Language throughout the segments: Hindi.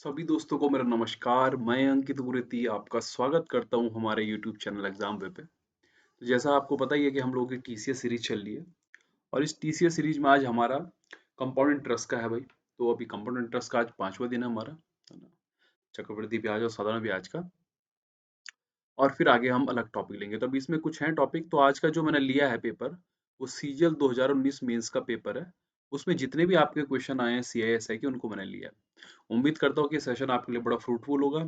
सभी दोस्तों को मेरा नमस्कार। मैं अंकित गुरुती आपका स्वागत करता हूं हमारे YouTube चैनल एग्जाम वे पे। तो जैसा आपको पता ही है कि हम लोगों की टीसीएस सीरीज चल रही है और इस टीसीएस सीरीज में आज हमारा कंपाउंड इंटरेस्ट का है भाई। तो अभी कंपाउंड इंटरेस्ट का आज 5वां दिन है हमारा, है ना। चक्रवृद्धि ब्याज और साधारण ब्याज का। और फिर आगे हम अलग टॉपिक लेंगे। तो अभी इसमें कुछ है टॉपिक। तो आज का जो मैंने लिया है पेपर वो सीजीएल 2019 मेंस का पेपर है। उसमें जितने भी आपके क्वेश्चन आए हैं सीआईएसआई के उनको मैंने लिया है। उम्मीद करता हूँ कि सेशन आपके लिए बड़ा फ्रूटफुल होगा।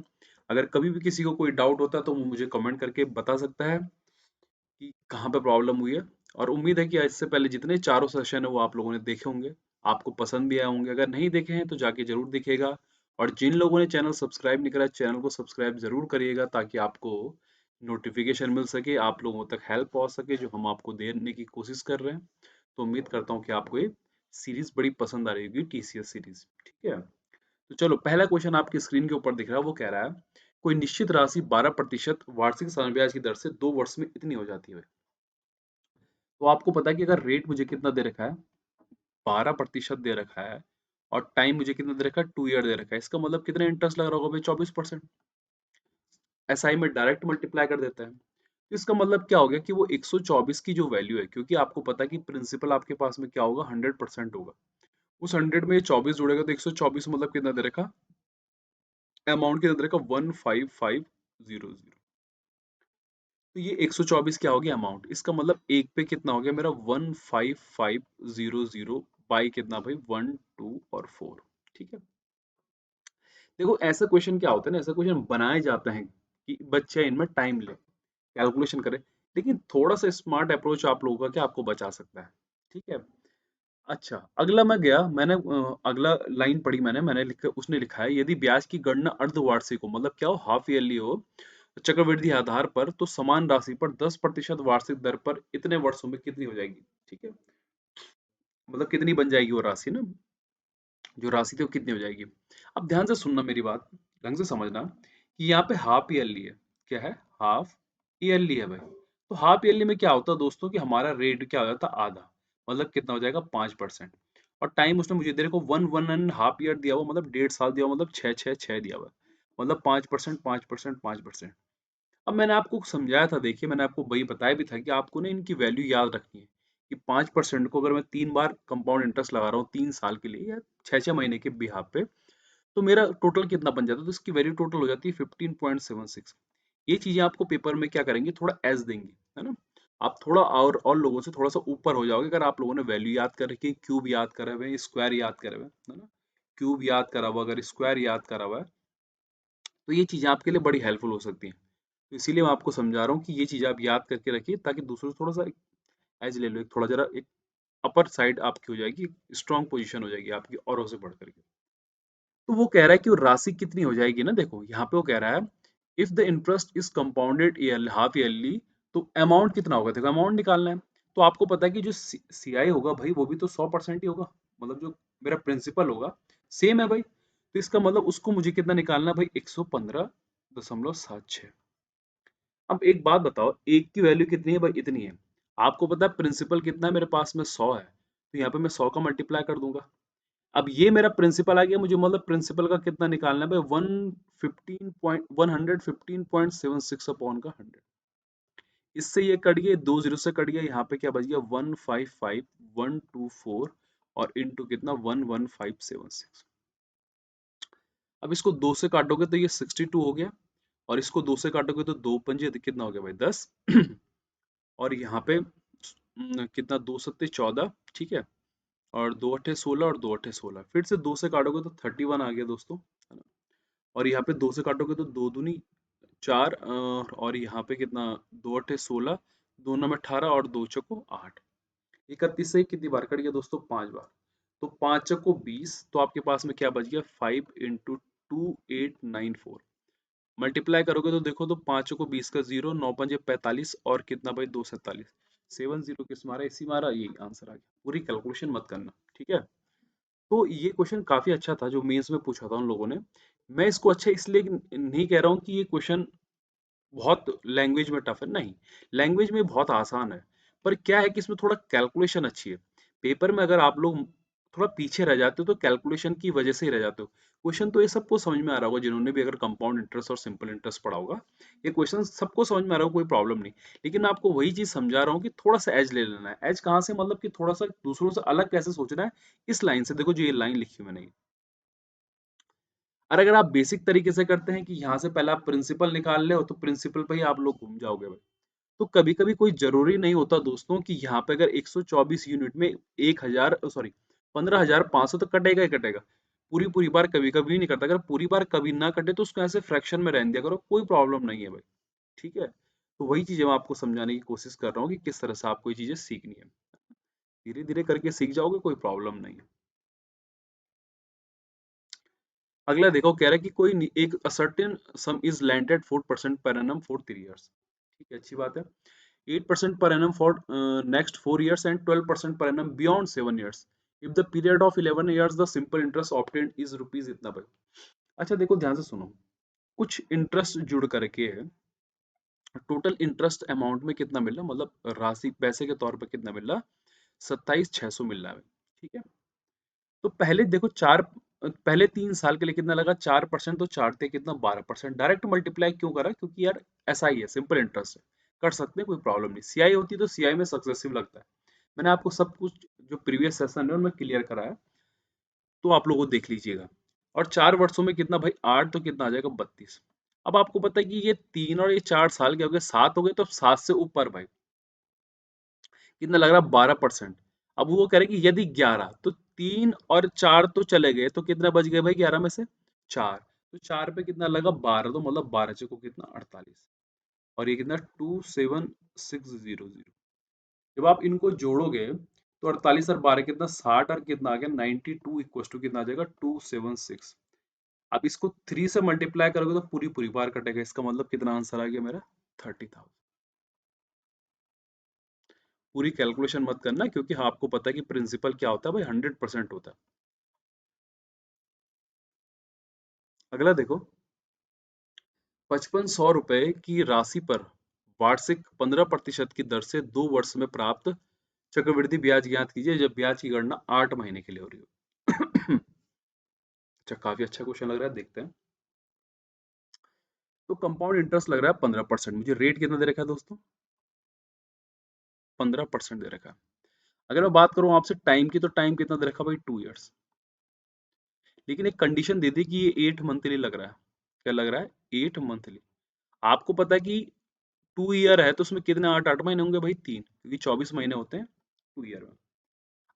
अगर कभी भी किसी को कोई डाउट होता है तो वो मुझे कमेंट करके बता सकता है कि कहाँ पे प्रॉब्लम हुई है। और उम्मीद है कि इससे पहले जितने चारों सेशन है वो आप लोगों ने देखे होंगे, आपको पसंद भी आए होंगे। अगर नहीं देखे हैं तो जाके जरूर दिखेगा। और जिन लोगों ने चैनल सब्सक्राइब नहीं करा चैनल को सब्सक्राइब जरूर करिएगा ताकि आपको नोटिफिकेशन मिल सके, आप लोगों तक हेल्प पहुंच सके जो हम आपको देने की कोशिश कर रहे हैं। तो उम्मीद करता हूँ कि आपको ये सीरीज बड़ी पसंद आ रही होगी, टीसीएस सीरीज। ठीक है। तो चलो, पहला क्वेश्चन आपकी स्क्रीन के ऊपर दिख रहा है। वो कह रहा है कोई निश्चित राशि 12% वार्षिक साधारण ब्याज की दर से 2 वर्ष में इतनी हो जाती है। तो आपको पता है कि अगर रेट मुझे कितना दे रखा है, 12% दे रखा है, और टाइम मुझे कितना दे रखा है, 2 ईयर दे रखा है। इसका मतलब कितना इंटरेस्ट लग रहा होगा भाई, 24%। एसआई में डायरेक्ट मल्टीप्लाई कर देता है। तो इसका मतलब क्या हो गया कि वो 124 की जो वैल्यू है, क्योंकि आपको पता है कि प्रिंसिपल आपके पास में क्या होगा, 100% होगा। उस 100 में ये 24 जुड़ेगा तो 124 मतलब कितना दे रखा, अमाउंट कितना दे रखा, 15500। तो ये 124 क्या हो गया अमाउंट। इसका मतलब एक पे कितना हो गया मेरा, 15500 बाई कितना भाई, 1 2 और 4। ठीक है। देखो ऐसा क्वेश्चन क्या होता है ना, ऐसा क्वेश्चन बनाए जाते हैं कि बच्चे इनमें टाइम ले, कैलकुलेशन करे। लेकिन थोड़ा सा स्मार्ट अप्रोच आप लोगों का क्या आपको बचा सकता है। ठीक है। अच्छा, अगला मैं गया, मैंने अगला लाइन पढ़ी, मैंने लिखा, उसने लिखा है यदि ब्याज की गणना अर्धवार्षिक हो, मतलब क्या हो, हाफ ईयरली हो, चक्रवृद्धि आधार पर, तो समान राशि पर 10% वार्षिक दर पर इतने वर्षों में कितनी हो जाएगी। ठीक है। मतलब कितनी बन जाएगी वो राशि ना, जो राशि थी वो कितनी हो जाएगी। अब ध्यान से सुनना मेरी बात, ढंग से समझना कि यहाँ पे हाफ ईयरली है। क्या है, हाफ ईयरली है भाई। तो हाफ ईयरली में क्या होता है दोस्तों कि हमारा रेट क्या हो जाता है, आधा। मतलब कितना हो जाएगा, 5%। और टाइम उसने मुझे दे रखा, 1 1.5 ईयर दिया हुआ, मतलब 1.5 साल दिया हुआ, मतलब 6 6 6 दिया हुआ है। मतलब 5% 5% 5%। अब मैंने आपको समझाया था, देखिए मैंने आपको वही बताया भी था कि आपको ना इनकी वैल्यू याद रखनी है कि 5% को अगर मैं 3 बार कंपाउंड इंटरेस्ट लगा रहा हूँ 3 साल के लिए या 6 6 महीने के बिहाफ पे, तो मेरा टोटल कितना बन जाता है, तो इसकी वैल्यू टोटल हो जाती है 15.76। ये चीजें आपको पेपर में क्या करेंगे, थोड़ा एज देंगे, है ना। आप थोड़ा और लोगों से थोड़ा सा ऊपर हो जाओगे अगर आप लोगों ने वैल्यू याद कर रखी है, क्यूब याद करे हुए, स्क्वायर याद करे हुए, है ना। क्यूब याद करा हुआ, अगर स्क्वायर याद करा हुआ है, तो ये चीजें आपके लिए बड़ी हेल्पफुल हो सकती हैं। तो इसीलिए मैं आपको समझा रहा हूँ कि ये चीजें आप याद करके रखिए ताकि दूसरों से थोड़ा सा एज ले लो, एक थोड़ा जरा एक अपर साइड आपकी हो जाएगी, स्ट्रॉन्ग पोजीशन हो जाएगी आपकी औरों से बढ़ करके। तो वो कह रहा है कि वो राशि कितनी हो जाएगी ना, देखो यहाँ पे वो कह रहा है if the interest is compounded yearly, half yearly, तो अमाउंट कितना होगा, देखो अमाउंट निकालना है। तो आपको पता है कि जो सीआई होगा भाई वो भी तो 100% ही होगा, मतलब जो मेरा प्रिंसिपल होगा सेम है भाई। तो इसका मतलब उसको मुझे कितना निकालना है भाई, 115.76। अब एक बात बताओ, एक की वैल्यू कितनी है भाई, इतनी है। आपको पता है प्रिंसिपल कितना है मेरे पास में, 100 है, तो यहाँ पे मैं 100 का मल्टीप्लाई कर दूंगा। अब ये मेरा प्रिंसिपल आ गया, मुझे मतलब प्रिंसिपल का कितना निकालना है भाई, 115.76 अपॉन का 100। इससे ये कट गया, 2 जीरो से कट गया, यहाँ पे क्या बच गया, 155,124, और इंटू कितना, 11576। अब इसको 2 से काटोगे तो ये 62 हो गया, और इसको 2 से काटोगे तो 2 पंजे कितना हो गया भाई, 10। और यहाँ पे कितना, 2 सत्ते 14, ठीक है। और 2 अट्ठे 16, और 2 अट्ठे 16, फिर से 2 से काटोगे तो 31 आ गया दोस्तों, है ना। और यहाँ पे 2 से काटोगे तो 2 दूनी 4, और यहाँ पे कितना, 2 अट्ठे 16, 2 9 में 18, और 2 चौको 8। 31 से कितनी बार कट गया दोस्तों, 5 बार। तो 5 चौको 20, तो आपके पास में क्या बच गया, 5 × 2 894। मल्टीप्लाई करोगे तो देखो, तो 5 को 20 का 0, 9 पंजे 45, और कितना भाई, 2 47। 70 किस मारा, इसी मारा, यही आंसर आ गया। पूरी कैलकुलेशन मत करना, ठीक है। तो ये क्वेश्चन काफी अच्छा था जो मेंस में पूछा था उन लोगों ने। मैं इसको अच्छा इसलिए नहीं कह रहा हूँ कि ये क्वेश्चन बहुत लैंग्वेज में टफ है, नहीं। लैंग्वेज में बहुत आसान है, पर क्या है कि इसमें थोड़ा कैलकुलेशन अच्छी है। पेपर में अगर आप लोग थोड़ा पीछे रह जाते हो, तो कैलकुलेशन की वजह से ही रह जाते हो। क्वेश्चन तो ये सबको समझ में आ रहा होगा, जिन्होंने भी अगर कंपाउंड इंटरेस्ट और सिंपल इंटरेस्ट पढ़ा होगा, ये क्वेश्चन सबको समझ में आ रहा होगा, कोई प्रॉब्लम नहीं। लेकिन मैं आपको वही चीज समझा रहा हूँ कि थोड़ा सा एज ले लेना है। एज कहाँ से, मतलब कि थोड़ा सा दूसरों से अलग कैसे सोचना है, इस लाइन से। देखो जो ये लाइन लिखी हुई मैंने, और अगर आप बेसिक तरीके से करते हैं कि यहाँ से पहले आप प्रिंसिपल निकाल ले हो, तो प्रिंसिपल पे ही आप लोग घूम जाओगे भाई। तो कभी कभी कोई जरूरी नहीं होता दोस्तों कि यहाँ पे अगर 124 यूनिट में 1000, सॉरी 15,500 तो कटेगा ही कटेगा। पूरी पूरी बार कभी कभी नहीं कटता। अगर पूरी बार कभी ना कटे तो उसको ऐसे फ्रैक्शन में रहने दिया करो, कोई प्रॉब्लम नहीं है भाई। ठीक है, तो वही चीजें मैं आपको समझाने की कोशिश कर रहा हूँ कि किस तरह से आपको ये चीजें सीखनी है। धीरे धीरे करके सीख जाओगे, कोई प्रॉब्लम नहीं है। अगला देखो, कह रहा है कि एक certain some is landed 4% per annum for 3 years। ठीक है, अच्छी बात है। 8% per annum for next 4 years and 12% per annum beyond 7 years। If the period of 11 years the simple interest obtained is rupees इतना भाई। अच्छा देखो ध्यान से सुनो, कुछ इंटरेस्ट जुड़ करके टोटल इंटरेस्ट अमाउंट में कितना मिल रहा है, मतलब राशि पैसे के तौर पर कितना मिल रहा है, 27,600 मिल रहा है। ठीक है, तो पहले देखो पहले 3 साल के लिए कितना लगा, 4%, तो 4 थे कितना, 12%। डायरेक्ट मल्टीप्लाई क्यों करा, क्योंकि यार ऐसा ही है, सिंपल इंटरेस्ट है, कर सकते हैं, कोई प्रॉब्लम नहीं। सीआई होती तो सीआई में सक्सेसिव लगता है। मैंने आपको सब कुछ जो प्रीवियस सेशन है उनमें क्लियर कराया, तो आप लोगों को देख लीजिएगा। और 4 वर्षों में कितना भाई, 8, तो कितना आ जाएगा, 32। अब आपको पता है कि ये 3 और ये 4 साल के हो गए, 7 हो गए, तो 7 से ऊपर भाई कितना लग रहा है, 12%। अब वो कह रहे कि यदि 11, तो 3 और 4 तो चले गए, तो कितना बच गए भाई 11 में से 4, तो 4 पे कितना लगा, 12, तो मतलब 12 को कितना, 48। और ये कितना, 27600। जब आप इनको जोड़ोगे तो 48 और 12 कितना, 60, और कितना आ गया 92 इक्वल टू कितना आ जाएगा, 276। अब इसको 3 से मल्टीप्लाई करोगे तो पूरी पूरी बार कटेगा, इसका मतलब कितना आंसर आ गया मेरा, 30,000। पूरी कैलकुलेशन मत करना, क्योंकि हाँ, आपको पता है कि प्रिंसिपल क्या होता है भाई, 100% होता है। अगला देखो, 5500 रुपए की राशि पर वार्षिक 15% की दर से 2 वर्ष में प्राप्त चक्रवृद्धि ब्याज ज्ञात कीजिए, जब ब्याज की गणना 8 महीने के लिए हो रही हो। अच्छा, काफी अच्छा क्वेश्चन लग रहा है, देखते हैं। तो कंपाउंड इंटरेस्ट लग रहा है 15%। मुझे रेट कितना दे रखा है दोस्तों, 15% दे रखा है। अगर मैं बात करूं आपसे टाइम की, तो टाइम कितना दे रखा है भाई, 2 इयर्स। लेकिन एक कंडीशन दे दी कि ये 8 मंथली लग रहा है। क्या लग रहा है, 8 मंथली। आपको पता है कि 2 ईयर है, तो उसमें कितने, 8 8 महीने होंगे भाई, 3, क्योंकि 24 महीने होते हैं 2 ईयर में।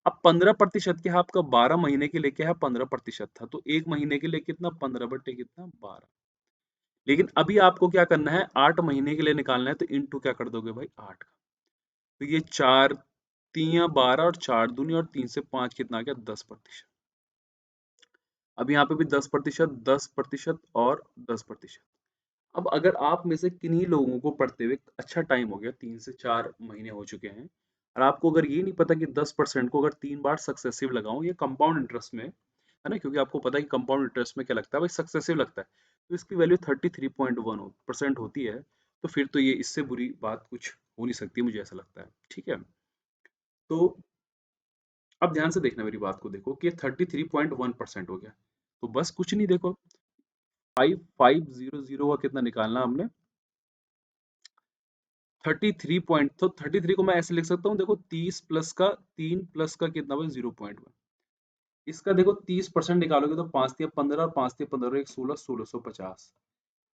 अब 15% के, आपका 12 महीने के लिए क्या है, 15% था, तो 1 महीने के लिए कितना, 15 बटे कितना, 12। लेकिन अभी आपको क्या करना है, 8 महीने के लिए निकालना है, तो इंटू क्या कर दोगे भाई, 8 का। तो ये 4 3 12, और 4 दूनी, और 3 से 5 कितना आ गया, 10%। अब यहाँ पे भी 10%, 10% और 10%। अब अगर आप में से किन्हीं लोगों को पढ़ते हुए अच्छा टाइम हो गया, 3 से 4 महीने हो चुके हैं, और आपको अगर ये नहीं पता कि 10% को अगर 3 बार सक्सेसिव लगाऊं, ये कंपाउंड इंटरेस्ट में है ना, क्योंकि आपको पता है कि कंपाउंड इंटरेस्ट में क्या लगता है भाई, सक्सेसिव लगता है, तो इसकी वैल्यू 33.1% होती है। तो फिर तो ये इससे बुरी बात कुछ हो नहीं सकती, मुझे ऐसा लगता है। ठीक है, तो अब ध्यान से देखना मेरी बात को, देखो कि 33.1% हो गया, तो बस कुछ नहीं, देखो 5500 का कितना निकालना हमने, 33 तो 33 को मैं ऐसे लिख सकता हूँ, देखो 30 प्लस का 3 प्लस का कितना भाई, 0.1। इसका देखो 30% निकालोगे तो 5 तिया 15, और 5 तिया 15, एक 16, 1650।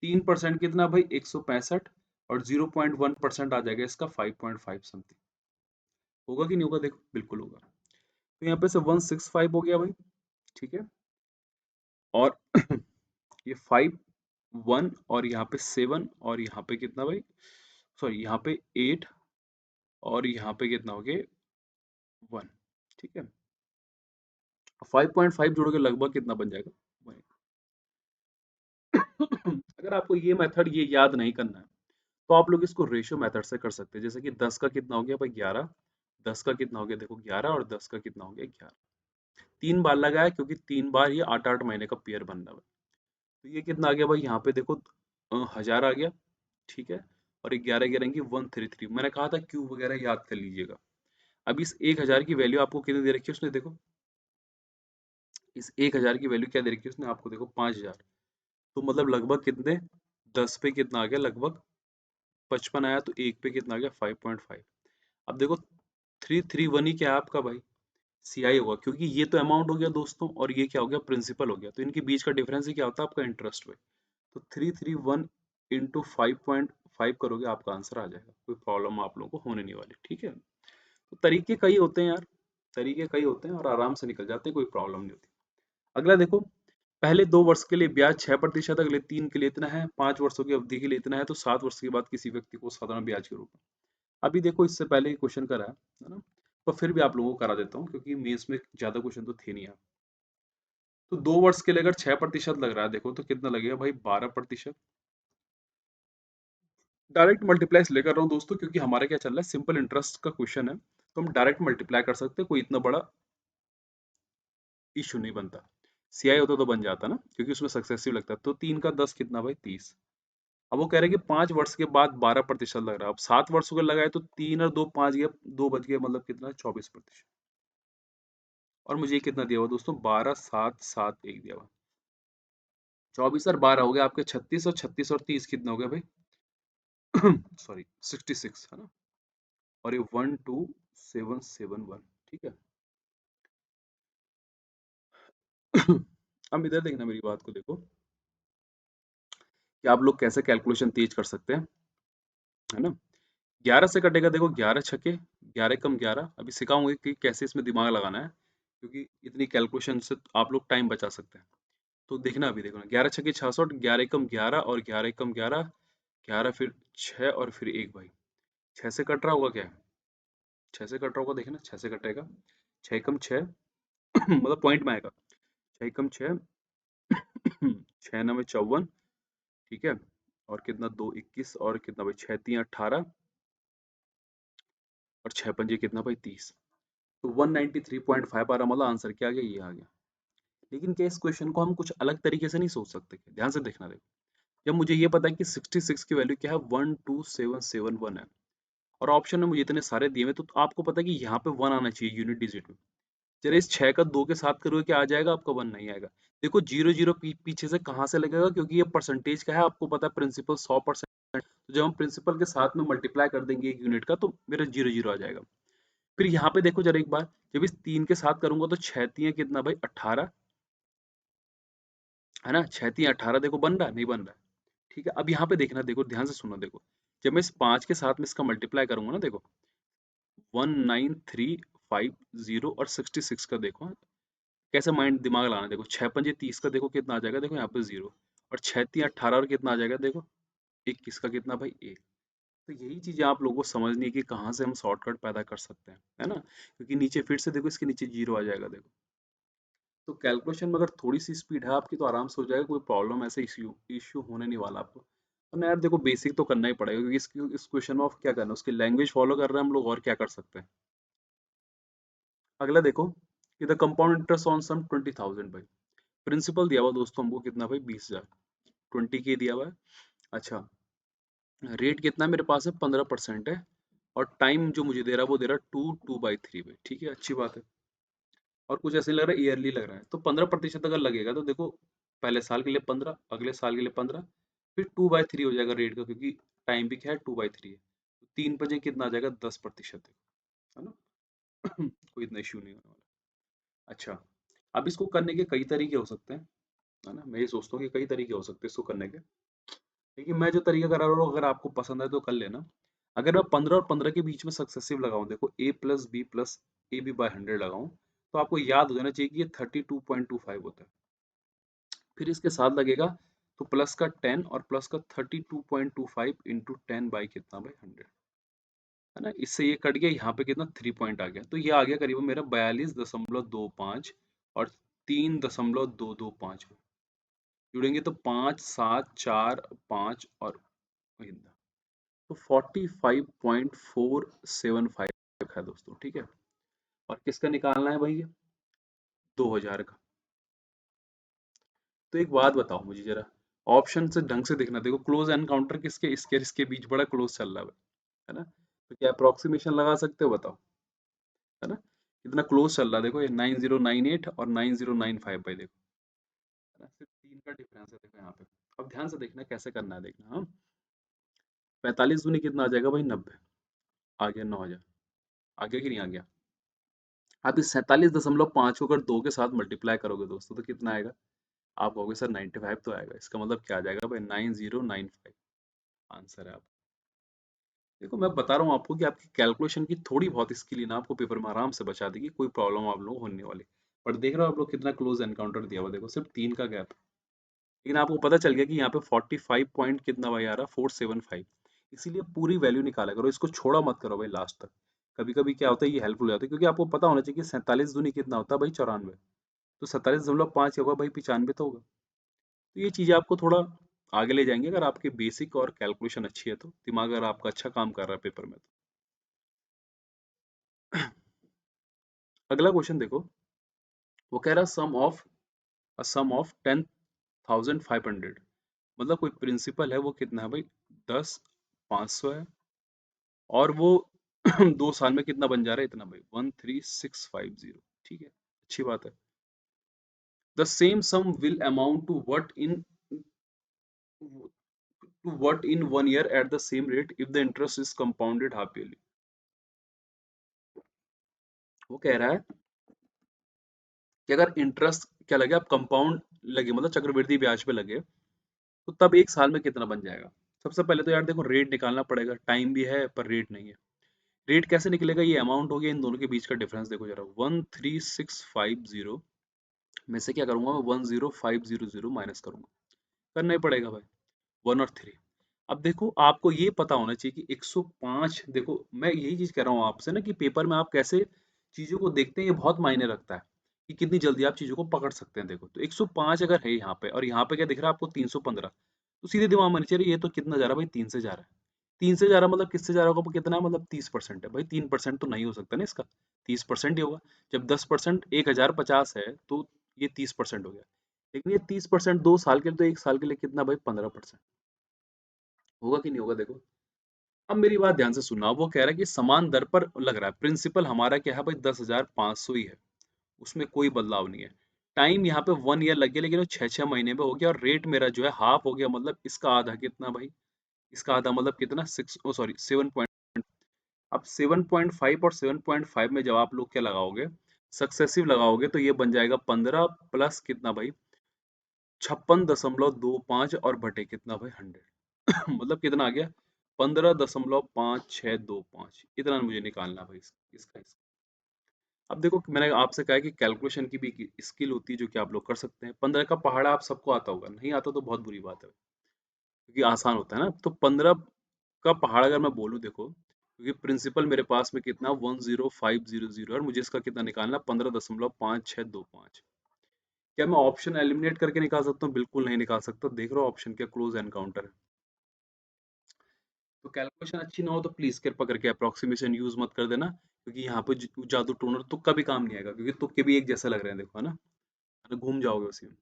3% कितना भाई, 165, और 0.1% आ जाएगा इसका 5.5 समथिंग। होगा कि नहीं होगा, देखो बिल्कुल होगा। तो यहाँ पे से 165 हो गया भाई। ठीक है, और ये 5 1, और यहाँ पे 7, और यहाँ पे कितना भाई, सॉरी यहाँ पे 8, और यहाँ पे कितना हो गया, 1। ठीक है, 5.5 जोड़ के लगभग कितना बन जाएगा, 1। अगर आपको ये मेथड ये याद नहीं करना है, तो आप लोग इसको रेशियो मेथड से कर सकते हैं। जैसे कि 10 का कितना हो गया भाई, 11। 10 का कितना हो गया, देखो 11, और 10 का कितना हो गया, 11। 3 बार लगाया, क्योंकि 3 बार ये 8 8 महीने का पेयर बन रहा है। तो ये कितना आ गया भाई, यहाँ पे देखो 1000 आ गया। ठीक है, और 11 गिरेंगे 133। मैंने कहा था क्यूब वगैरह याद कर लीजिएगा। अब इस 1000 की वैल्यू आपको कितनी दे रखी है उसने, देखो इस 1000 की वैल्यू क्या दे रखी है उसने आपको, देखो 5000। तो मतलब लगभग कितने, 10 पे कितना आ गया, लगभग 55 आया, तो एक पे कितना आ गया, 5.5। अब देखो 331 ही क्या है आपका भाई, सीआई होगा, क्योंकि ये तो अमाउंट हो गया दोस्तों और ये क्या हो गया, प्रिंसिपल हो गया, तो इनके बीच का डिफरेंस ही क्या होता है, आपका इंटरेस्ट में। तो 331 इंटू 5.5 करोगे, आपका आंसर आ जाएगा, कोई प्रॉब्लम आप लोगों को होने नहीं वाली, ठीक है। तो तरीके कई होते हैं यार, तरीके कई होते हैं और आराम से निकल जाते हैं, कोई प्रॉब्लम नहीं होती। अगला देखो, पहले 2 वर्ष के लिए ब्याज 6%, अगले 3 के लिए इतना है, 5 वर्षों की अवधि के लिए इतना है, तो 7 वर्ष के बाद किसी व्यक्ति को साधारण ब्याज के रूप में। अभी देखो इससे पहले क्वेश्चन करा है ना, पर फिर भी आप लोगों को करा देता हूँ क्योंकि मेंस में ज्यादा क्वेश्चन तो थे नहीं यार। तो 2 वर्ष के लिए अगर 6% लग रहा है देखो, तो कितना लगेगा भाई, 12%। डायरेक्ट मल्टीप्लाई इसलिए कर रहा हूँ दोस्तों क्योंकि हमारा क्या चल रहा है, सिंपल इंटरेस्ट का क्वेश्चन है, तो हम डायरेक्ट मल्टीप्लाई कर सकते हैं, कोई इतना बड़ा इशू नहीं बनता। सीआई होता तो बन जाता ना, क्योंकि उसमें सक्सेसिव लगता है। तो 3 का 10 कितना भाई, 30। अब वो कह रहे हैं कि 5 वर्ष के बाद 12% लग रहा है। अब 7 वर्षों का लगाए तो 3 और 2 5 गया, 2 बच गया, मतलब कितना, 24%। और मुझे ये कितना दिया हुआ दोस्तों, 12 7 7 1 दिया हुआ। 24 और 12 हो गया आपके 36, और 36 और 30 कितना हो गया भाई, सॉरी 66 है ना। और ये 12771, ठीक है। अब इधर देखना, मेरी बात को देखो कि आप लोग कैसे कैलकुलेशन तेज कर सकते हैं, है ना। 11 से कटेगा, देखो 11 छके 11 कम 11, अभी सिखाऊंगे कि कैसे इसमें दिमाग लगाना है, क्योंकि इतनी कैलकुलेशन से आप लोग टाइम बचा सकते हैं। तो देखना, अभी देखना, 11 छके 66, 11 कम 11 और 11 कम 11, 11 फिर 6 और फिर 1 भाई, 6 से कट रहा होगा क्या, 6 से कट रहा होगा, देखना 6 से कटेगा, 6 कम 6 मतलब पॉइंट में आएगा, 6 कम 6 6 9 में 54, ठीक है। और कितना, 2 21, और कितना भाई, 6 3 18, और 6 पंजे कितना भाई, 30। तो 193.5 आ रहा, मतलब आंसर क्या आ गया, ये आ गया। लेकिन क्या इस क्वेश्चन को हम कुछ अलग तरीके से नहीं सोच सकते क्या? ध्यान से देखना, देखो जब मुझे ये पता है कि 66 की वैल्यू क्या है, 12771 है, और ऑप्शन में मुझे इतने सारे दिए हुए, तो आपको पता है कि यहाँ पे 1 आना चाहिए यूनिट डिजिट में। चलिए इस 6 का 2 के साथ करोगे क्या आ जाएगा आपका, 1 नहीं आएगा। देखो 0 0 पीछे से कहाँ से लगेगा, क्योंकि ये परसेंटेज का है, आपको पता है प्रिंसिपल 100%। तो जब हम प्रिंसिपल के साथ में मल्टीप्लाई कर देंगे एक यूनिट का, तो मेरा 0 0 आ जाएगा। फिर यहाँ पे देखो जरा एक बार, जब इस 3 के साथ करूंगा तो 6 3 कितना भाई, 18, है ना। 6 3 18, देखो बन रहा है, नहीं बन रहा है, ठीक है। अब यहाँ पे देखना, देखो ध्यान से सुनो, देखो जब मैं इस 5 के साथ में इसका मल्टीप्लाई करूंगा ना, देखो 19350 और 66 का देखो, कैसे माइंड दिमाग लगाना, देखो 6 पंजे 30 का देखो कितना आ जाएगा, देखो यहाँ पे 0, और 6 3 18 और कितना आ जाएगा, देखो 21 का कितना भाई, 1। तो यही चीजें आप लोगों को समझनी है कि कहाँ से हम शॉर्टकट पैदा कर सकते हैं, है ना। क्योंकि नीचे फिर से देखो, इसके नीचे 0 आ जाएगा, देखो। तो कैलकुलेशन में अगर थोड़ी सी स्पीड है आपकी तो आराम से हो जाएगा, कोई प्रॉब्लम ऐसे इश्यू इश्यू होने नहीं वाला आपको। तो ना यार देखो, बेसिक तो करना ही पड़ेगा, क्योंकि इस क्वेश्चन में आप क्या करना है, उसकी लैंग्वेज फॉलो कर रहे हैं हम लोग, और क्या कर सकते हैं। अगला देखो कि the compound interest on sum 20,000 भाई, प्रिंसिपल दिया हुआ दोस्तों हमको कितना भाई, 20,000, 20 के दिया हुआ है। अच्छा, रेट कितना मेरे पास है, 15% है, और टाइम जो मुझे दे रहा है वो दे रहा है 2/3 भाई, ठीक है, अच्छी बात है। और कुछ ऐसे लग रहा है ईयरली लग रहा है, तो 15% अगर लगेगा तो देखो, पहले साल के लिए 15, अगले साल के लिए 15, फिर 2/3 हो जाएगा रेट का, क्योंकि टाइम भी क्या है, 2/3 है, तो 3 बजे कितना आ जाएगा, 10%, है ना। कोई इतना इश्यू नहीं होने वाला। अच्छा, अब इसको करने के कई तरीके हो सकते हैं, है ना। मैं ये सोचता हूँ कि कई तरीके हो सकते हैं इसको करने के, लेकिन मैं जो तरीका करा रहा हूँ, अगर आपको पसंद है तो कर लेना। अगर मैं 15 और 15 के बीच में सक्सेसिव लगाऊं, देखो a+b+ab/100 लगाऊं, तो आपको याद हो जाना चाहिए कि ये 32.25 होता है। फिर इसके साथ लगेगा, तो प्लस का 10 और प्लस का 32.25 इंटू 10 बाई कितना भाई, 100, है ना। इससे ये कट गया, यहाँ पे कितना 3 पॉइंट आ गया, तो ये आ गया करीबन मेरा 42.25, और 3.225 जुड़ेंगे तो 5 7 4 5 और तो 45.475 है दोस्तों, ठीक है। और किसका निकालना है भाई, ये 2000 का। तो एक बात बताओ मुझे जरा, ऑप्शन से ढंग से देखना, देखो क्लोज एनकाउंटर किसके, इसके इसके बीच बड़ा क्लोज चल रहा है ना। तो क्या अप्रोक्सीमेशन लगा सकते हो, बताओ, है ना। कितना क्लोज चल रहा है देखो, ये 9098 और 9095 भाई देखो, है ना, सिर्फ 3 का डिफरेंस है देखो यहाँ पे। अब ध्यान से देखना कैसे करना है, देखना हाँ। 45 दूनी कितना आ जाएगा भाई, 90। आ गया 9000। आ गया कि नहीं आ गया? आप इस 47.5 को अगर 2 के साथ मल्टीप्लाई करोगे दोस्तों तो कितना आएगा? आप कहोगे सर 95 तो आएगा, इसका मतलब क्या आ जाएगा भाई, 9095 आंसर है। आप देखो, मैं बता रहा हूँ आपको कि आपकी कैलकुलेशन की थोड़ी बहुत स्किल ही ना आपको पेपर में आराम से बचा देगी, कोई प्रॉब्लम आप लोगों को होने वाली। पर देख रहे हो आप लोग कितना क्लोज एनकाउंटर दिया हुआ, देखो सिर्फ 3 का गैप। लेकिन आपको पता चल गया कि यहाँ पे 45 पॉइंट कितना भाई आ रहा है, 475। इसीलिए पूरी वैल्यू निकाला करो, इसको छोड़ा मत करो भाई लास्ट तक। कभी कभी क्या होता है, ये हेल्पफुल हो जाता है, क्योंकि आपको पता होना चाहिए कि 47 दूनी कितना होता है भाई, 94। तो 47.5 होगा भाई, 95 तो होगा। तो ये चीजें आपको थोड़ा आगे ले जाएंगे, अगर आपकी बेसिक और कैलकुलेशन अच्छी है तो, दिमाग अगर आपका अच्छा काम कर रहा है पेपर में तो। अगला क्वेश्चन देखो, वो कह रहा सम ऑफ 10,500। मतलब कोई प्रिंसिपल है, वो कितना है भाई, 10,500 है, और वो 2 साल में कितना बन जा रहा है, इतना भाई 13,650। ठीक है, अच्छी बात है। The same sum will amount to what in 1 year at the same rate if the interest is compounded half yearly। वो कह रहा है कि अगर इंटरेस्ट क्या लगे, आप कंपाउंड लगे, मतलब चक्रवृद्धि ब्याज पे लगे, तो तब 1 साल में कितना बन जाएगा। सबसे पहले तो यार देखो, रेट निकालना पड़ेगा, टाइम भी है पर रेट नहीं है। रेट कैसे निकलेगा, ये अमाउंट हो गया, इन दोनों के बीच का डिफरेंस देखो जरा, 13,650 में से क्या करूंगा मैं, 10500 माइनस करूंगा। करना ही पड़ेगा भाई, 1 और 3। अब देखो, आपको ये पता होना चाहिए कि 105, देखो मैं यही चीज कह रहा हूँ आपसे ना, कि पेपर में आप कैसे चीजों को देखते हैं, ये बहुत मायने रखता है कि कितनी जल्दी आप चीजों को पकड़ सकते हैं। देखो, तो 105 अगर है यहाँ पे, और यहाँ पे क्या दिख रहा है आपको, 315, तो सीधे दिमाग में चलिए, ये तो कितना जा रहा है भाई, 3 से जा रहा है। 3 से जा रहा है मतलब किससे जा रहा होगा, कितना, मतलब 30% है भाई, 3% तो नहीं हो सकता ना इसका, 30% ही होगा। जब 10% 1050 है, तो ये 30% हो गया। लेकिन ये 30% 2 साल के लिए, तो 1 साल के लिए कितना भाई, 15% होगा कि नहीं होगा, देखो। अब मेरी बात ध्यान से सुनना, वो कह रहा है कि समान दर पर लग रहा है, प्रिंसिपल हमारा क्या है भाई, 10,500 ही है, उसमें कोई बदलाव नहीं है। टाइम यहाँ पे 1 ईयर लग गया, लेकिन वो 6-6 महीने में हो गया, और रेट मेरा जो है हाफ हो गया, मतलब इसका आधा कितना भाई, इसका आधा मतलब कितना, 7। अब 7.5 और 7.5 में जब आप लोग क्या लगाओगे, सक्सेसिव लगाओगे, तो ये बन जाएगा 15 प्लस कितना भाई, 56.25, और बटे कितना भाई, 100। मतलब कितना आ गया, 15.5625, इतना मुझे निकालना है भाई इसका। अब देखो, मैंने आपसे कहा है कि कैलकुलेशन की भी स्किल होती है, जो कि आप लोग कर सकते हैं। 15 का पहाड़ा आप सबको आता होगा, नहीं आता तो बहुत बुरी बात है, क्योंकि आसान होता है ना। तो 15 का पहाड़ अगर मैं बोलूँ, देखो, क्योंकि प्रिंसिपल मेरे पास में कितना, 10500, और मुझे इसका कितना निकालना, 15.5625। क्या मैं ऑप्शन एलिमिनेट करके निकाल सकता हूँ? बिल्कुल नहीं निकाल सकता। देख रहे हो ऑप्शन क्या क्लोज एनकाउंटर है। तो कैलकुलेशन अच्छी ना हो तो प्लीज कृपा करके अप्रोक्सीमेशन यूज मत कर देना, क्योंकि यहाँ पे जादू टोनर तुक्का भी काम नहीं आएगा, क्योंकि तुक्के भी एक जैसे लग रहे हैं, देखो, है ना, घूम जाओगे उसी में।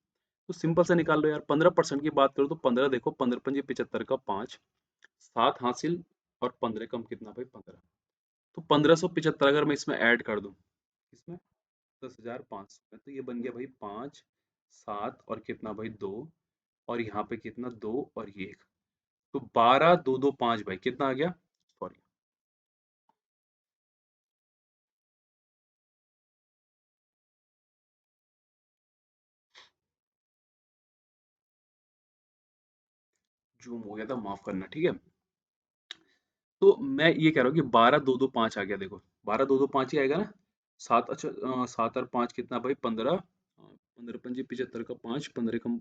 तो सिंपल से निकाल लो यार। 15% की बात करो तो 15, देखो 15 पंजे 75 का 5, 7 हासिल, और 15 कम कितना भाई, 15। तो 1575 अगर मैं इसमें ऐड कर दूं, इसमें 10,500 में, तो ये बन गया भाई 5, 7 और कितना भाई 2, और यहाँ पे कितना 2 और ये 1, तो 12, 2, 2, 5 भाई, कितना आ गया, सॉरी, जूम हो गया था, माफ करना, ठीक है। तो मैं ये कह रहा हूँ कि 12, 2, 2, 5 आ गया, देखो 12, 2, 2, 5 ही आएगा ना। 7, अच्छा, 7 और 5 कितना भाई, 15, 15 पंजे 75 का 5, 15 कम,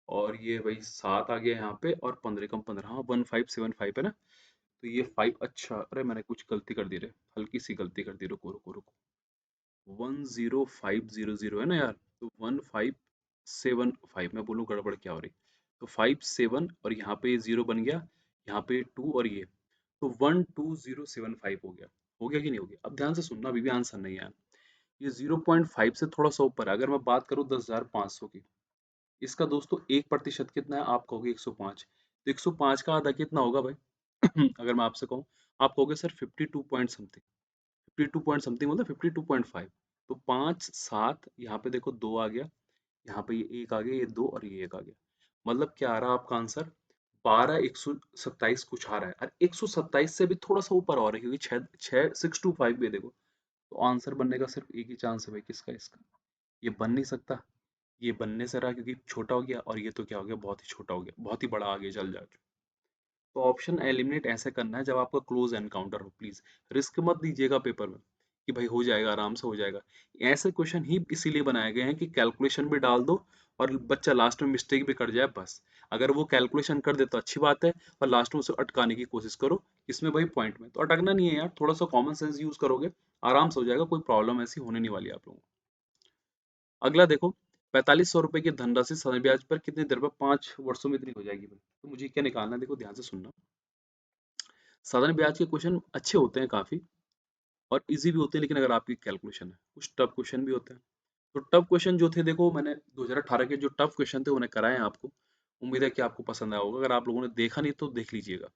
और ये भाई 7 आ गया यहाँ पे, और 15 कम 15, हाँ 1575 है ना। तो ये 5, अच्छा, अरे मैंने कुछ गलती कर दी रे, हल्की सी गलती कर दी, रुको रुको रुको, 10500 है ना यार, तो 1575, मैं बोलूँ गड़बड़ क्या हो रही। तो 57, और यहाँ पे 0 बन गया, यहाँ पे 2, और ये, तो 12075 हो गया कि नहीं हो गया। अब ध्यान से सुनना, अभी भी आंसर नहीं आया। ये 0.5 से थोड़ा सा ऊपर है। अगर मैं बात करूँ 10,500 की, इसका दोस्तों 1% कितना है, आप कहोगे 105, तो 105 का आधा कितना होगा भाई। अगर मैं आपसे कहूँ, आप कहोगे sir 52 point something, 52 point something मतलब 52.5। तो 5 7 यहाँ पे देखो 2 आ गया, यहाँ पे ये 1 आ गया, ये 2 और ये 1 आ गया। मतलब क्या आ रहा है आपका आंसर? 12 127 कुछ आ रहा है। अरे 127 से भी थोड़ा सा ऊपर और है, क्योंकि 6 6 625 भी है देखो। तो आंसर बनने का सिर्फ एक ही चांस है भाई, किसका? इसका। ये बन नहीं सकता। ये बनने से रहा क्योंकि छोटा हो गया, और ये तो क्या हो गया, बहुत ही छोटा हो गया, बहुत ही बड़ा आगे चल जा। तो ऑप्शन एलिमिनेट ऐसे करना है जब आपका क्लोज एनकाउंटर हो। प्लीज रिस्क मत दीजिएगा पेपर में कि भाई हो जाएगा, आराम से हो जाएगा। ऐसे क्वेश्चन ही इसीलिए बनाए गए हैं कि कैलकुलेशन भी डाल दो और बच्चा लास्ट में मिस्टेक भी कर जाए बस। अगर वो कैलकुलेशन कर दे तो अच्छी बात है, और लास्ट में उसे अटकाने की कोशिश करो। इसमें भाई पॉइंट में तो अटकना नहीं है यार, थोड़ा सा कॉमन सेंस यूज करोगे, आराम से हो जाएगा, कोई प्रॉब्लम ऐसी होने नहीं वाली आप लोगों को। अगला देखो, 4500 रुपए की धनराशि समय ब्याज पर कितनी देर पर 5 वर्षों में इतनी हो जाएगी भाई? तो मुझे क्या निकालना है, देखो ध्यान से सुनना। साधारण ब्याज के क्वेश्चन अच्छे होते हैं काफी, और इजी भी होते हैं, लेकिन अगर आपकी कैलकुलेशन है, कुछ टफ क्वेश्चन भी होते हैं। तो टफ क्वेश्चन जो थे, देखो मैंने 2018 के जो टफ क्वेश्चन थे उन्हें कराए हैं आपको। उम्मीद है कि आपको पसंद आया होगा, अगर आप लोगों ने देखा नहीं तो देख लीजिएगा।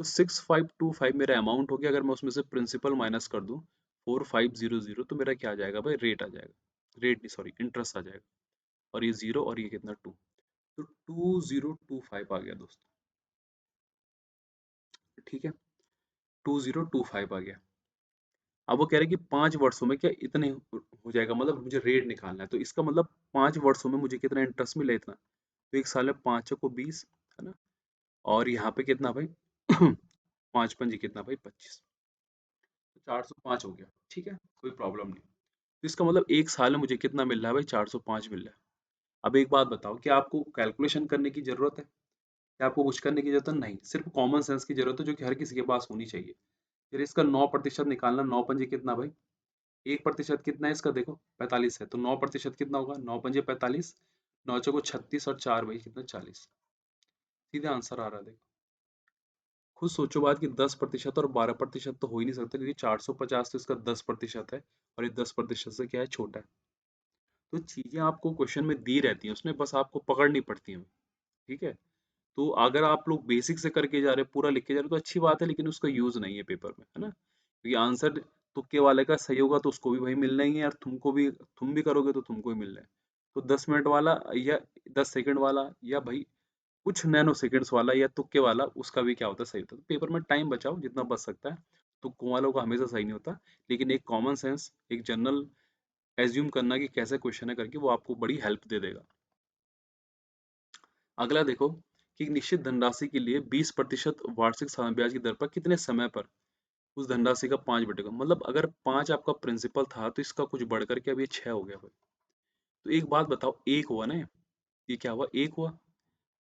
तो 6525 मेरा अमाउंट हो गया, अगर मैं उसमें से प्रिंसिपल माइनस कर दूं 4500, तो मेरा क्या आ जाएगा भाई? रेट आ जाएगा, रेट नहीं सॉरी, इंटरेस्ट आ जाएगा। और ये जीरो और ये कितना, 2। तो 2025 आ गया दोस्तों। ठीक है, 2025 आ गया। अब वो कह रहे हैं कि 5 वर्षों में क्या इतने हो जाएगा, मतलब मुझे रेट निकालना है। तो इसका मतलब 5 वर्षों में मुझे कितना इंटरेस्ट मिले, इतना। तो एक साल में 5 को 20, है ना? और यहाँ पे कितना भाई? 5 पंजी कितना भाई? 25। तो 405 हो गया, ठीक है, कोई प्रॉब्लम नहीं। तो इसका मतलब एक साल में मुझे कितना मिल रहा है भाई? 405 मिल रहा है। अब एक बात बताओ, क्या आपको कैलकुलेशन करने की जरूरत है? क्या आपको कुछ करने की जरूरत है? नहीं, सिर्फ कॉमन सेंस की जरूरत है, जो कि हर किसी के पास होनी चाहिए। फिर इसका 9% निकालना, 9 पंजे कितना भाई? 1% कितना है इसका? देखो 45 है, तो 9% कितना होगा? 9 पंजे 45, 9 चौको 36, और 4 भाई कितना? 40। सीधा आंसर आ रहा है, देखो। खुद सोचो बात कि 10% और 12% तो हो ही नहीं सकता, क्योंकि 450 तो इसका 10% है, और ये 10% से क्या है? छोटा है। तो चीजें आपको क्वेश्चन में दी रहती हैं, उसमें बस आपको पकड़नी पड़ती हैं। ठीक है। तो अगर आप लोग बेसिक से करके जा रहे हो, पूरा लिख के जा रहे हो, तो अच्छी बात है, लेकिन उसका यूज नहीं है पेपर में, है ना? क्योंकि आंसर तुक्के वाले का सही होगा तो उसको भी भाई मिलना ही है, और तुमको भी, तुम भी करोगे तो तुमको भी मिलना है। तो 10 मिनट वाला, या 10 सेकंड वाला, या भाई कुछ नैनो सेकंड्स वाला, या तुक्के वाला, उसका भी क्या होता है? सही होता है। तो पेपर में टाइम बचाओ जितना बच सकता है। तुक्कों वालों का हमेशा सही नहीं होता, लेकिन एक कॉमन सेंस, एक जनरल एज्यूम करना कि कैसे क्वेश्चन है करके, वो आपको बड़ी हेल्प दे देगा। अगला देखो, कि एक निश्चित धनराशि के लिए 20% वार्षिक साधारण ब्याज की दर पर कितने समय पर उस धनराशि का 5 बटेगा, मतलब अगर 5 आपका प्रिंसिपल था, तो इसका कुछ बढ़ करके अब ये 6 हो गया भाई। तो एक बात बताओ, एक हुआ ना ये क्या हुआ? एक हुआ।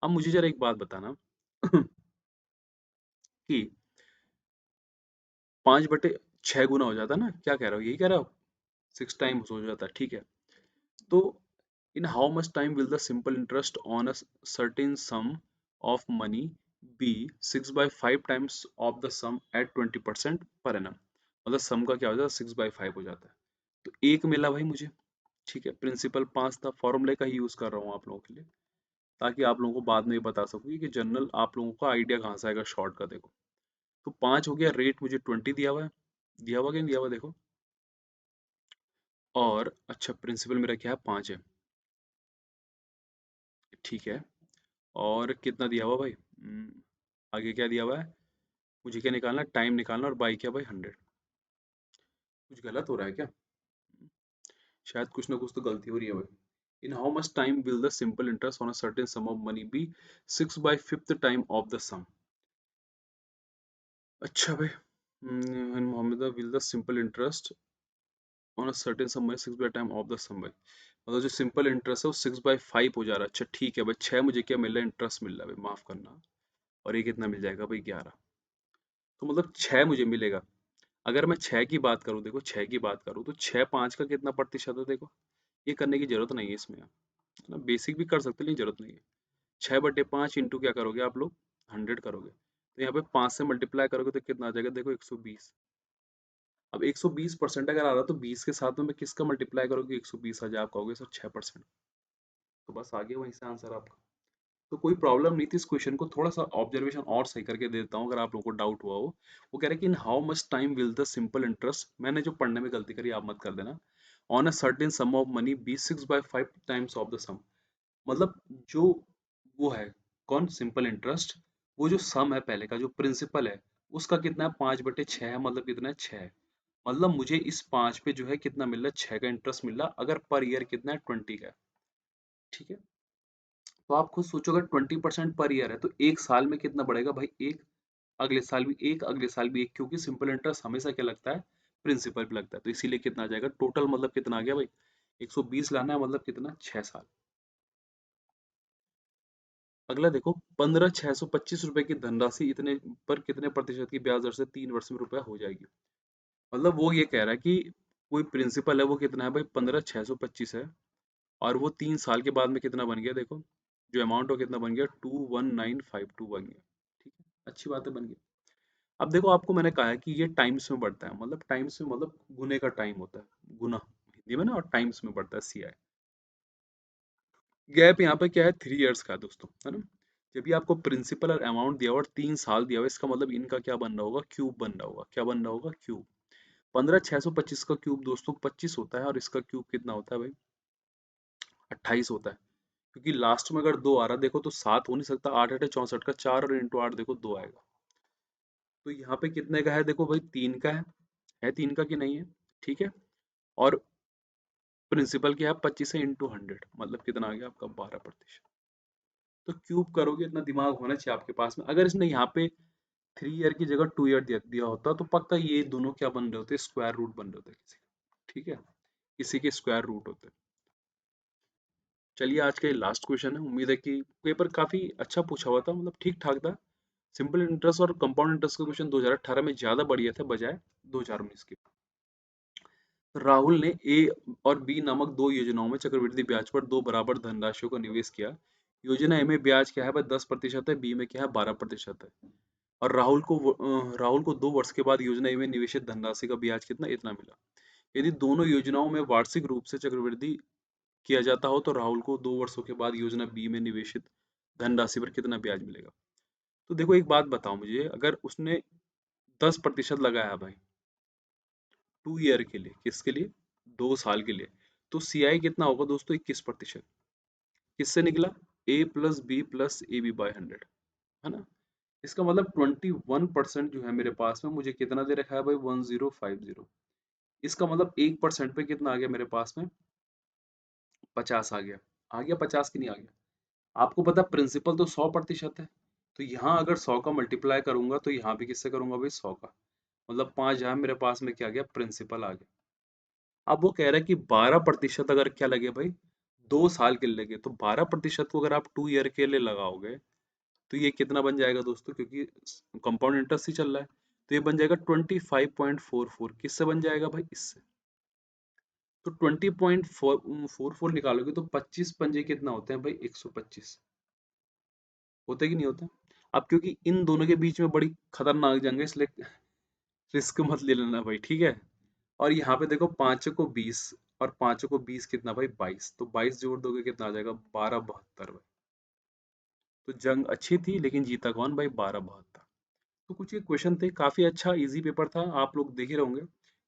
अब मुझे जरा एक बात बताना कि 5/6 गुना हो जाता ना, क्या कह रहे हो? यही कह रहे हो? 6 टाइम्स हो जाता है, ठीक है। तो in how much time will the simple interest on a certain sum of money be 6/5 times of the sum at 20% per annum? मतलब सम का क्या हो जाता है? 6/5 हो जाता है। तो एक मिला भाई मुझे, ठीक है। प्रिंसिपल 5 था, फॉर्मूले का ही यूज कर रहा हूँ आप लोगों के लिए, ताकि आप लोगों को बाद में ये बता सकूँ कि जनरल आप लोगों का आइडिया कहाँ से आएगा शॉर्ट का। देखो, तो 5 हो गया, रेट मुझे 20 दिया हुआ है, दिया हुआ कि नहीं दिया हुआ? देखो, और अच्छा प्रिंसिपल मेरा क्या है? 5 है, ठीक है। और कितना दिया हुआ भाई? आगे क्या दिया हुआ है? मुझे क्या निकालना? टाइम निकालना, और बाई क्या भाई? 100। कुछ गलत हो रहा है क्या? शायद कुछ ना कुछ तो गलती हो रही है भाई। In how much time will the simple interest on a certain sum of money be 6/5 time of the sum? अच्छा भाई, इन मोहम्मद will the simple interest on a certain sum money 6 by time of the sum भाई, मतलब जो सिंपल इंटरेस्ट है वो 6/5 हो जा रहा है। अच्छा ठीक है भाई, 6 मुझे क्या मिल रहा है? इंटरेस्ट मिल रहा है भाई, माफ करना। और ये कितना मिल जाएगा भाई? 11। तो मतलब 6 मुझे मिलेगा। अगर मैं 6 की बात करूँ, देखो 6 की बात करूँ, तो 6 5 का कितना प्रतिशत है? देखो, ये करने की जरूरत नहीं है इसमें, है ना? बेसिक भी कर सकते हैं, लेकिन जरूरत नहीं है। 6/5 इंटू क्या करोगे आप लोग? 100 करोगे। तो यहाँ पे 5 से मल्टीप्लाई करोगे तो कितना आ जाएगा? देखो 120। अब 120% अगर आ रहा है, तो 20 के साथ में किसका मल्टीप्लाई करोगे? 120 आ जाए, आप कहोगे सर 6%। तो बस आ गया वहीं से आंसर आपका। तो कोई प्रॉब्लम नहीं थी इस क्वेश्चन को थोड़ा सा ऑब्जर्वेशन और सही करके देता हूँ अगर आप लोगों को डाउट हुआ हो। वो कह रहे हैं कि इन how much time will the simple interest, मैंने जो पढ़ने में गलती करी आप मत कर देना, on a certain sum of money be 6/5 times of the sum. मतलब जो वो है कौन सिंपल इंटरेस्ट, वो जो सम है पहले का जो प्रिंसिपल है उसका कितना है 5/6 है, मतलब कितना है 6 है। मतलब मुझे इस 5 पे जो है कितना मिल रहा है 6 का इंटरेस्ट मिल रहा है, अगर पर ईयर कितना है 20 का है। ठीक है, तो आप खुद सोचो अगर 20% पर ईयर है तो एक साल में कितना बढ़ेगा भाई, एक, अगले साल भी एक, अगले साल भी एक, क्योंकि सिंपल इंटरेस्ट हमेशा क्या लगता है, प्रिंसिपल पे लगता है, तो इसीलिए कितना आ जाएगा टोटल, मतलब कितना आ गया भाई 120 लाना है, मतलब कितना 6 साल। अगला देखो 15,625 रुपए की धनराशि इतने पर कितने प्रतिशत की ब्याज दर से 3 वर्ष में रुपया हो जाएगी। मतलब वो ये कह रहा है कि कोई प्रिंसिपल है वो कितना है भाई 15,625 है, और वो 3 साल के बाद में कितना बन गया देखो, जो अमाउंट हो कितना बन गया 21952 बन गया। ठीक है, अच्छी बात है बन गया। अब देखो आपको मैंने कहा है कि ये टाइम्स में बढ़ता है, मतलब टाइम्स में मतलब गुने का टाइम होता है, गुना हिंदी में ना, और टाइम्स में बढ़ता है CI। गैप यहाँ पे क्या है 3 इयर्स का है दोस्तों, है ना। जब भी आपको प्रिंसिपल और अमाउंट दिया हुआ और 3 साल दिया हुआ, इसका मतलब इनका क्या बन रहा होगा, क्यूब बन रहा होगा, क्या बन रहा होगा, क्यूब। 15,625 का क्यूब दोस्तों 25 होता है, और इसका क्यूब कितना होता है भाई 28 होता है। क्योंकि लास्ट में अगर 2 आ रहा देखो तो 7 हो नहीं सकता, 8 8 64 का 4 और इंटू 8 देखो 2 आएगा। तो यहाँ पे कितने का है देखो भाई 3 का है 3 का कि नहीं है। ठीक है, और प्रिंसिपल क्या है 25 है इंटू 100, मतलब कितना आ गया आपका 12%। तो क्यूब करोगे, इतना दिमाग होना चाहिए आपके पास में। अगर इसने यहाँ पे 3 ईयर की जगह 2 ईयर दिया होता तो पक्का ये दोनों क्या बन रहे होते, स्क्वायर रूट बन रहे होते किसी के। ठीक है, किसी के स्क्वायर रूट होते। चलिए आज का ये लास्ट क्वेश्चन है, उम्मीद है कि पेपर काफी अच्छा पूछा हुआ था, मतलब ठीक ठाक था। सिंपल इंटरेस्ट और कंपाउंड इंटरेस्ट का क्वेश्चन 2018 में ज्यादा बढ़िया थे बजाय 2019 के। राहुल ने ए और बी नामक दो योजनाओं में चक्रवृद्धि ब्याज पर दो बराबर धनराशियों का निवेश किया। योजना ए में ब्याज क्या है भाई 10% है, बी में क्या है 12% है। और राहुल को 2 वर्ष के बाद योजना ए में निवेशित धनराशि का ब्याज कितना, इतना मिला। यदि दोनों योजनाओं में वार्षिक रूप से चक्रवृद्धि किया जाता हो तो राहुल को 2 वर्षों के बाद योजना बी में निवेशित धनराशि पर कितना ब्याज मिलेगा। तो देखो एक बात बताओ मुझे, अगर उसने 10% लगाया भाई 2 ईयर के लिए, किसके लिए, 2 साल के लिए, तो CI कितना होगा दोस्तों 21%। किससे निकला, A+B+AB/100, है ना। इसका मतलब 21% जो है मेरे पास में, मुझे कितना दे रखा है भाई 1050। इसका मतलब 1% पे कितना आ गया मेरे पास में 50 आ गया 50 की नहीं आ गया। आपको पता प्रिंसिपल तो 100% है, तो यहाँ अगर 100 का मल्टीप्लाई करूंगा तो यहाँ भी किससे करूंगा भाई 100 का, मतलब 5 यहाँ मेरे पास में क्या आ गया, प्रिंसिपल आ गया। अब वो कह रहा है कि 12% अगर क्या लगे भाई 2 साल के लिए लगे, तो 12% को अगर आप 2 ईयर के लिए लगाओगे तो ये कितना बन जाएगा दोस्तों, क्योंकि कंपाउंड इंटरेस्ट ही चल रहा है, तो ये बन जाएगा 25.44। किससे बन जाएगा भाई, इससे। तो 20.44 निकालोगे तो 25 पंजे कितना होते हैं भाई 125, होते कि नहीं होते। अब क्योंकि इन दोनों के बीच में बड़ी खतरनाक जंग है, इसलिए रिस्क मत ले लेना भाई, ठीक है। और यहाँ पे देखो 5 को 20 और 5 को 20 कितना भाई 22, तो 22 जोड़ दोगे कितना आ जाएगा 1272 भाई। तो जंग अच्छी थी लेकिन जीता कौन भाई 1272। तो कुछ ये क्वेश्चन थे, काफी अच्छा इजी पेपर था, आप लोग देख ही रहोगे,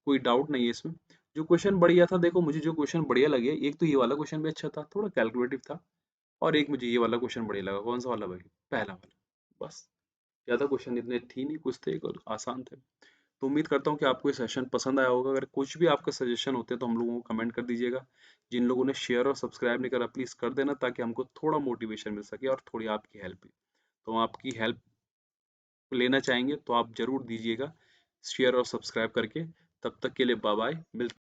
कोई डाउट नहीं है इसमें। जो क्वेश्चन बढ़िया था देखो, मुझे जो क्वेश्चन बढ़िया लगे, एक तो ये वाला क्वेश्चन भी अच्छा था, थोड़ा कैलकुलेटिव था, और एक मुझे ये वाला क्वेश्चन बढ़िया लगा। कौन सा वाला भाई, पहला वाला। बस ज्यादा क्वेश्चन इतने थी नहीं, कुछ थे और आसान थे। तो उम्मीद करता हूँ कि आपको ये सेशन पसंद आया होगा। अगर कुछ भी आपका सजेशन होते हैं तो हम लोगों को कमेंट कर दीजिएगा। जिन लोगों ने शेयर और सब्सक्राइब नहीं करा प्लीज़ कर देना, ताकि हमको थोड़ा मोटिवेशन मिल सके और थोड़ी आपकी हेल्प भी। तो हम आपकी हेल्प लेना चाहेंगे तो आप जरूर दीजिएगा शेयर और सब्सक्राइब करके। तब तक के लिए बाय बाय, मिलते